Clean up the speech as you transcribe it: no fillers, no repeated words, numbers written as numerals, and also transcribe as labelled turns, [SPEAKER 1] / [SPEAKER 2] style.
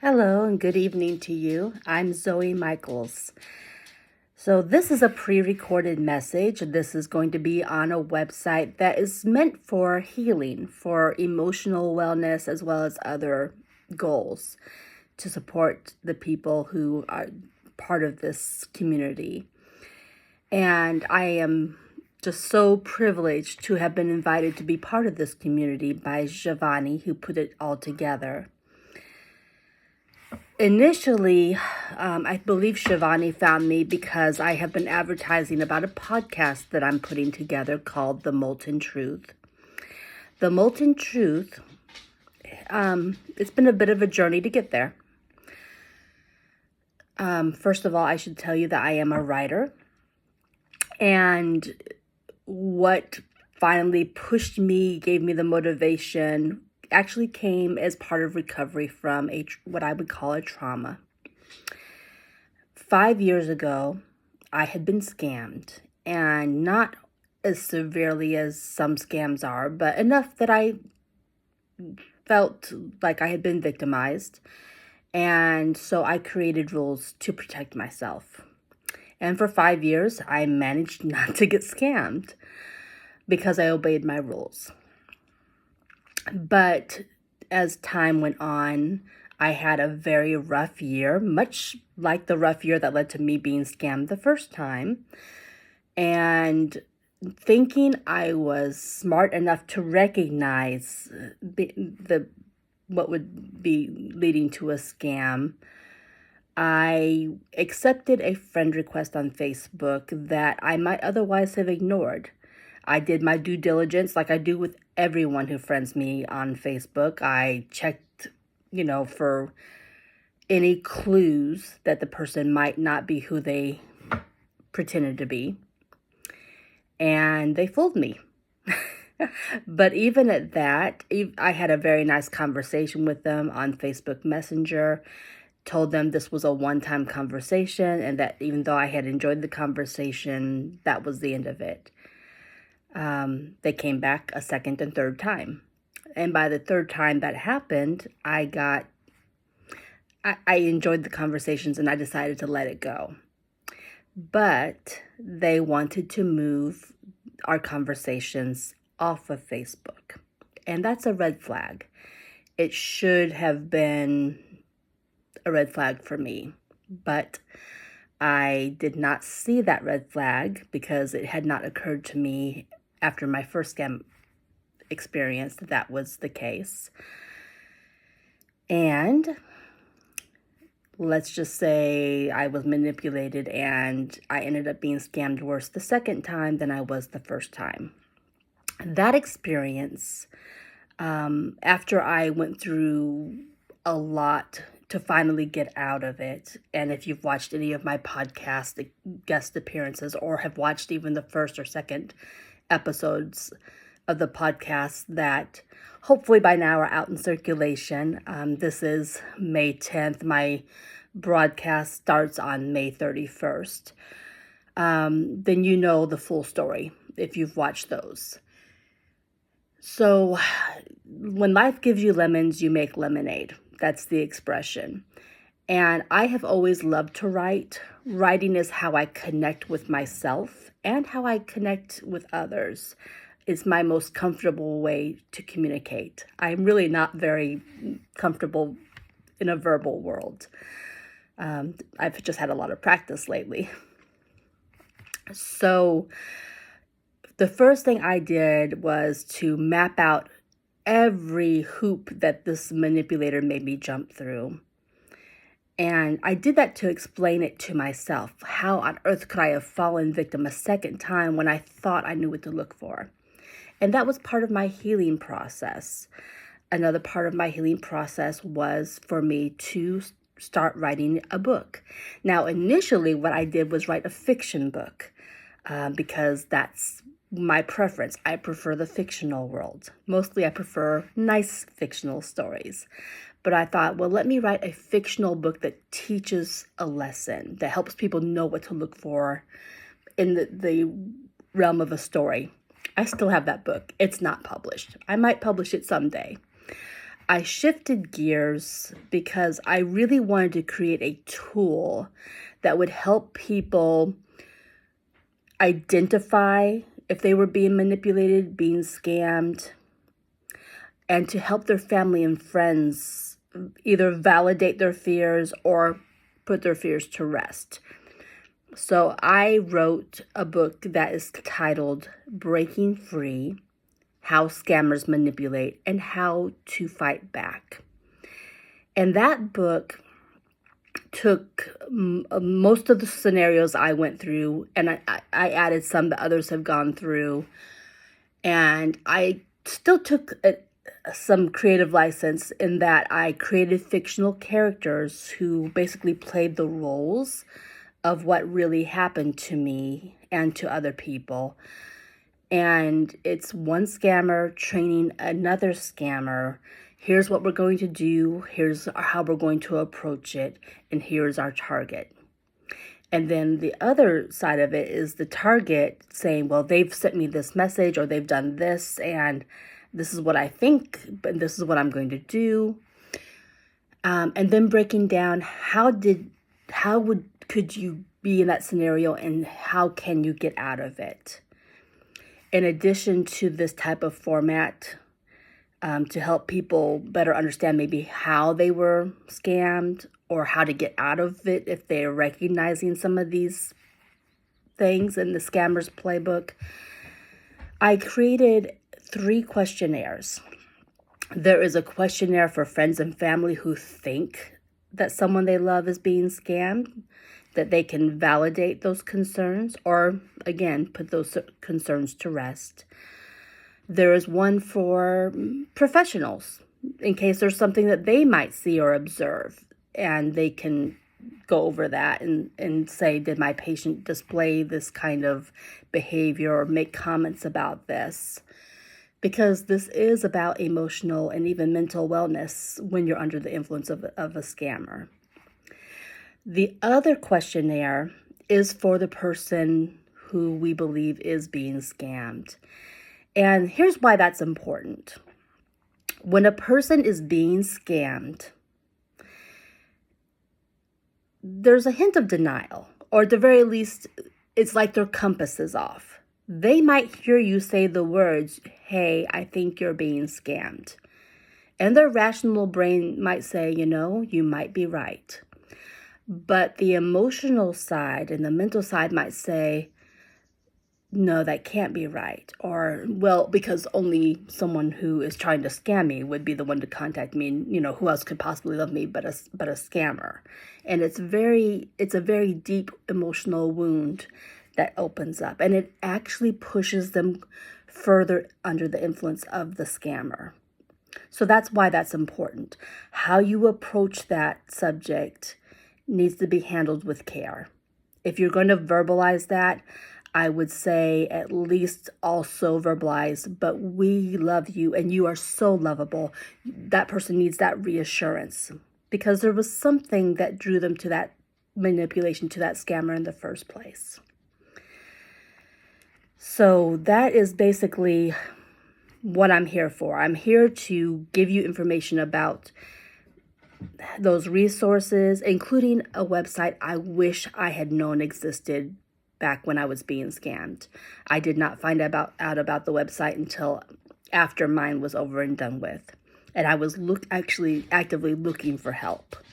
[SPEAKER 1] Hello and good evening to you. I'm Zoe Michaels. So, this is a pre recorded message. This is going to be on a website that is meant for healing, for emotional wellness, as well as other goals to support the people who are part of this community. And I am just so privileged to have been invited to be part of this community by Giovanni, who put it all together. Initially, I believe Shivani found me because I have been advertising about a podcast that I'm putting together called The Molten Truth. The Molten Truth, it's been a bit of a journey to get there. First of all, I should tell you that I am a writer. And what finally pushed me, gave me the motivation, actually came as part of recovery from what I would call a trauma. 5 years ago, I had been scammed, and not as severely as some scams are, but enough that I felt like I had been victimized. And so I created rules to protect myself. And for 5 years, I managed not to get scammed because I obeyed my rules. But as time went on, I had a very rough year, much like the rough year that led to me being scammed the first time. And thinking I was smart enough to recognize what would be leading to a scam, I accepted a friend request on Facebook that I might otherwise have ignored. I did my due diligence like I do with everyone who friends me on Facebook. I checked, for any clues that the person might not be who they pretended to be. And they fooled me. But even at that, I had a very nice conversation with them on Facebook Messenger, told them this was a one-time conversation and that even though I had enjoyed the conversation, that was the end of it. They came back a second and third time. And by the third time that happened, I enjoyed the conversations and I decided to let it go. But they wanted to move our conversations off of Facebook. And that's a red flag. It should have been a red flag for me. But I did not see that red flag because it had not occurred to me after my first scam experience that was the case. And let's just say I was manipulated and I ended up being scammed worse the second time than I was the first time. That experience, after I went through a lot to finally get out of it, and if you've watched any of my podcast guest appearances or have watched even the first or second episodes of the podcast that hopefully by now are out in circulation. This is May 10th. My broadcast starts on May 31st. Then you know the full story if you've watched those. So when life gives you lemons, you make lemonade. That's the expression. And I have always loved to write. Writing is how I connect with myself and how I connect with others. It's my most comfortable way to communicate. I'm really not very comfortable in a verbal world. I've just had a lot of practice lately. So the first thing I did was to map out every hoop that this manipulator made me jump through. And I did that to explain it to myself. How on earth could I have fallen victim a second time when I thought I knew what to look for? And that was part of my healing process. Another part of my healing process was for me to start writing a book. Now, initially, what I did was write a fiction book because that's my preference. I prefer the fictional world. Mostly I prefer nice fictional stories. But I thought, well, let me write a fictional book that teaches a lesson, that helps people know what to look for in the realm of a story. I still have that book. It's not published. I might publish it someday. I shifted gears because I really wanted to create a tool that would help people identify if they were being manipulated, being scammed, and to help their family and friends either validate their fears or put their fears to rest. So I wrote a book that is titled Breaking Free: How Scammers Manipulate and How to Fight Back. And that book took most of the scenarios I went through, and I added some that others have gone through. And I still took some creative license in that I created fictional characters who basically played the roles of what really happened to me and to other people. And it's one scammer training another scammer. Here's what we're going to do. Here's how we're going to approach it. And here's our target. And then the other side of it is the target saying, well, they've sent me this message or they've done this and this is what I think, but this is what I'm going to do. And then breaking down could you be in that scenario and how can you get out of it? In addition to this type of format, to help people better understand maybe how they were scammed or how to get out of it if they're recognizing some of these things in the scammer's playbook, I created 3 questionnaires. There is a questionnaire for friends and family who think that someone they love is being scammed, that they can validate those concerns or, again, put those concerns to rest. There is one for professionals in case there's something that they might see or observe, and they can go over that and say, did my patient display this kind of behavior or make comments about this? Because this is about emotional and even mental wellness when you're under the influence of a scammer. The other questionnaire is for the person who we believe is being scammed. And here's why that's important. When a person is being scammed, there's a hint of denial, or at the very least, it's like their compass is off. They might hear you say the words, hey, I think you're being scammed. And their rational brain might say, you might be right. But the emotional side and the mental side might say, no, that can't be right. Or, well, because only someone who is trying to scam me would be the one to contact me. And, who else could possibly love me but a scammer? And it's a very deep emotional wound that opens up. And it actually pushes them further under the influence of the scammer. So that's why that's important. How you approach that subject needs to be handled with care. If you're going to verbalize that, I would say at least also verbalize, but we love you and you are so lovable. That person needs that reassurance because there was something that drew them to that manipulation, to that scammer in the first place. So that is basically what I'm here for. I'm here to give you information about those resources, including a website I wish I had known existed back when I was being scammed. I did not find out about the website until after mine was over and done with. And I was actively looking for help.